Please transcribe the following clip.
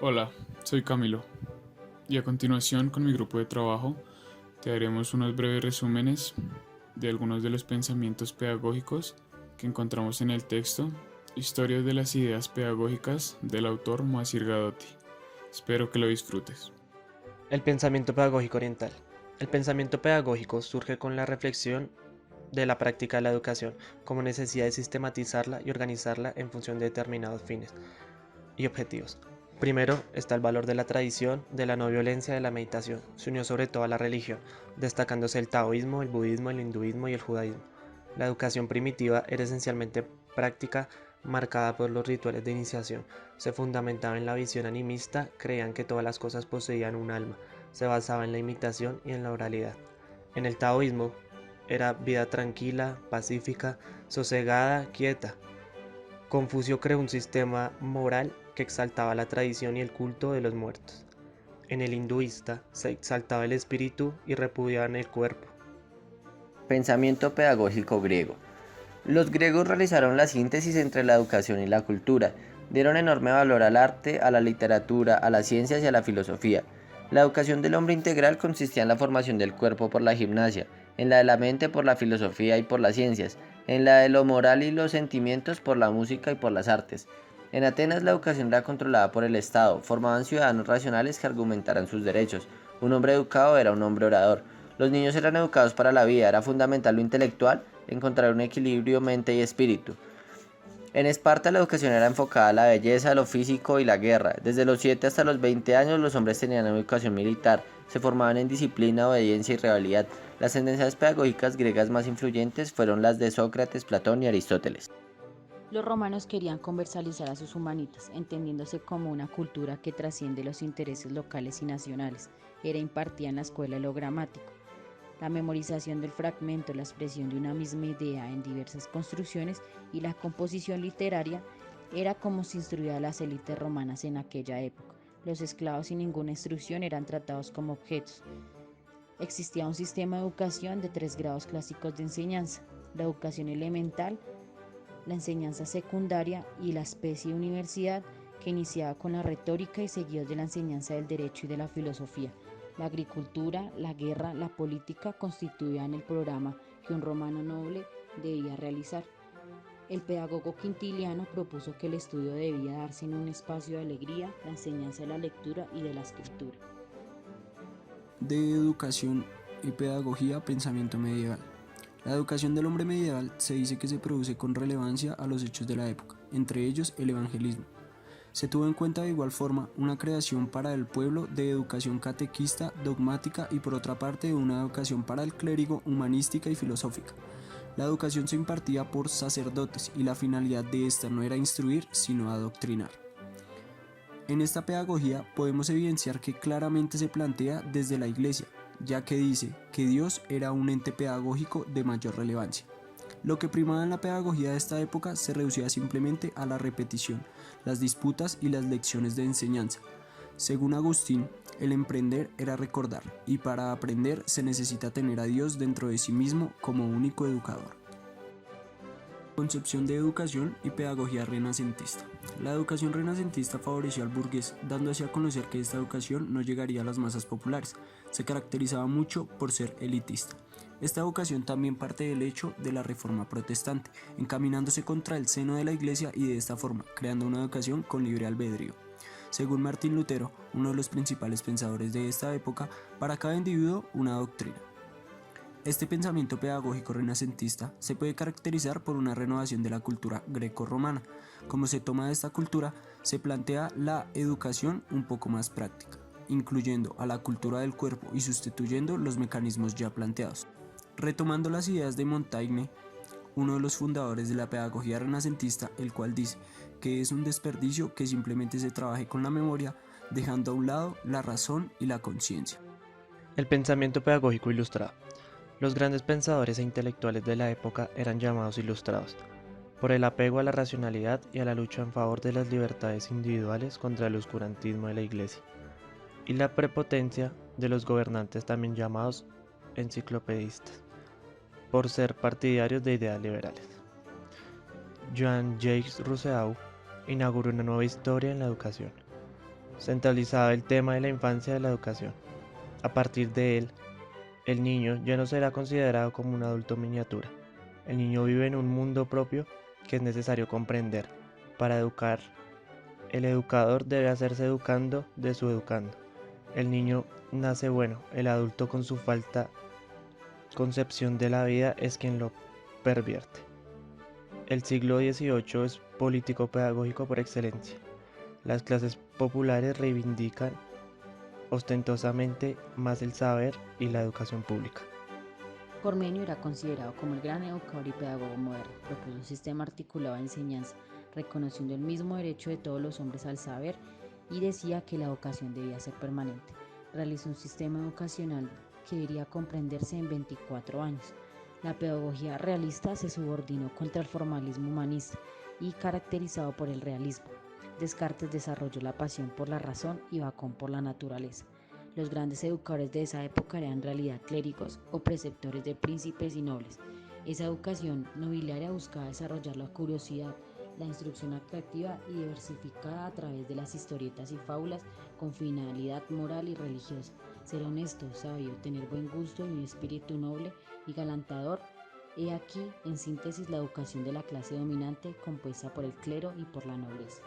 Hola, soy Camilo y a continuación con mi grupo de trabajo te daremos unos breves resúmenes de algunos de los pensamientos pedagógicos que encontramos en el texto Historias de las ideas pedagógicas del autor Moacir Gadotti. Espero que lo disfrutes. El pensamiento pedagógico oriental. El pensamiento pedagógico surge con la reflexión de la práctica de la educación como necesidad de sistematizarla y organizarla en función de determinados fines y objetivos. Primero está el valor de la tradición, de la no violencia, de la meditación. Se unió sobre todo a la religión, destacándose el taoísmo, el budismo, el hinduismo y el judaísmo. La educación primitiva era esencialmente práctica, marcada por los rituales de iniciación. Se fundamentaba en la visión animista, creían que todas las cosas poseían un alma. Se basaba en la imitación y en la oralidad. En el taoísmo era vida tranquila, pacífica, sosegada, quieta. Confucio creó un sistema moral que exaltaba la tradición y el culto de los muertos. En el hinduista se exaltaba el espíritu y repudiaban el cuerpo. Pensamiento pedagógico griego. Los griegos realizaron la síntesis entre la educación y la cultura, dieron enorme valor al arte, a la literatura, a las ciencias y a la filosofía. La educación del hombre integral consistía en la formación del cuerpo por la gimnasia, en la de la mente por la filosofía y por las ciencias, en la de lo moral y los sentimientos por la música y por las artes. En Atenas la educación era controlada por el Estado, formaban ciudadanos racionales que argumentaran sus derechos. Un hombre educado era un hombre orador. Los niños eran educados para la vida, era fundamental lo intelectual, encontrar un equilibrio mente y espíritu. En Esparta la educación era enfocada a la belleza, lo físico y la guerra. Desde los 7 hasta los 20 años los hombres tenían educación militar, se formaban en disciplina, obediencia y rivalidad. Las tendencias pedagógicas griegas más influyentes fueron las de Sócrates, Platón y Aristóteles. Los romanos querían conversalizar a sus humanitas, entendiéndose como una cultura que trasciende los intereses locales y nacionales. Era impartida en la escuela lo gramático, la memorización del fragmento, la expresión de una misma idea en diversas construcciones y la composición literaria era como se instruía a las élites romanas en aquella época. Los esclavos sin ninguna instrucción eran tratados como objetos. Existía un sistema de educación de 3 grados clásicos de enseñanza: la educación elemental, la enseñanza secundaria y la especie de universidad, que iniciaba con la retórica y seguidos de la enseñanza del derecho y de la filosofía. La agricultura, la guerra, la política constituían el programa que un romano noble debía realizar. El pedagogo Quintiliano propuso que el estudio debía darse en un espacio de alegría, la enseñanza de la lectura y de la escritura. De educación y pedagogía, pensamiento medieval. La educación del hombre medieval se dice que se produce con relevancia a los hechos de la época, entre ellos el evangelismo. Se tuvo en cuenta de igual forma una creación para el pueblo de educación catequista, dogmática y por otra parte una educación para el clérigo, humanística y filosófica. La educación se impartía por sacerdotes y la finalidad de esta no era instruir, sino adoctrinar. En esta pedagogía podemos evidenciar que claramente se plantea desde la Iglesia, ya que dice que Dios era un ente pedagógico de mayor relevancia. Lo que primaba en la pedagogía de esta época se reducía simplemente a la repetición, las disputas y las lecciones de enseñanza. Según Agustín, el emprender era recordar, y para aprender se necesita tener a Dios dentro de sí mismo como único educador. Concepción de educación y pedagogía renacentista. La educación renacentista favoreció al burgués, dando así a conocer que esta educación no llegaría a las masas populares. Se caracterizaba mucho por ser elitista. Esta educación también parte del hecho de la reforma protestante, encaminándose contra el seno de la iglesia y de esta forma, creando una educación con libre albedrío. Según Martín Lutero, uno de los principales pensadores de esta época, para cada individuo una doctrina. Este pensamiento pedagógico renacentista se puede caracterizar por una renovación de la cultura greco-romana. Como se toma de esta cultura, se plantea la educación un poco más práctica, incluyendo a la cultura del cuerpo y sustituyendo los mecanismos ya planteados. Retomando las ideas de Montaigne, uno de los fundadores de la pedagogía renacentista, el cual dice que es un desperdicio que simplemente se trabaje con la memoria, dejando a un lado la razón y la conciencia. El pensamiento pedagógico ilustrado. Los grandes pensadores e intelectuales de la época eran llamados ilustrados, por el apego a la racionalidad y a la lucha en favor de las libertades individuales contra el oscurantismo de la Iglesia, y la prepotencia de los gobernantes también llamados enciclopedistas, por ser partidarios de ideas liberales. Jean-Jacques Rousseau inauguró una nueva historia en la educación. centralizaba el tema de la infancia y de la educación. A partir de él, el niño ya no será considerado como un adulto miniatura. El niño vive en un mundo propio que es necesario comprender. Para educar, el educador debe hacerse educando de su educando. El niño nace bueno, el adulto con su falta concepción de la vida es quien lo pervierte. El siglo XVIII es político-pedagógico por excelencia. Las clases populares reivindican ostentosamente más el saber y la educación pública. Cormenio era considerado como el gran educador y pedagogo moderno. Propuso un sistema articulado de enseñanza, reconociendo el mismo derecho de todos los hombres al saber, y decía que la educación debía ser permanente. Realizó un sistema educacional que debería comprenderse en 24 años. La pedagogía realista se subordinó contra el formalismo humanista y caracterizado por el realismo. Descartes desarrolló la pasión por la razón y Bacón por la naturaleza. Los grandes educadores de esa época eran en realidad clérigos o preceptores de príncipes y nobles. Esa educación nobiliaria buscaba desarrollar la curiosidad, la instrucción atractiva y diversificada a través de las historietas y fábulas con finalidad moral y religiosa. Ser honesto, sabio, tener buen gusto y un espíritu noble y galantador. He aquí, en síntesis, la educación de la clase dominante compuesta por el clero y por la nobleza.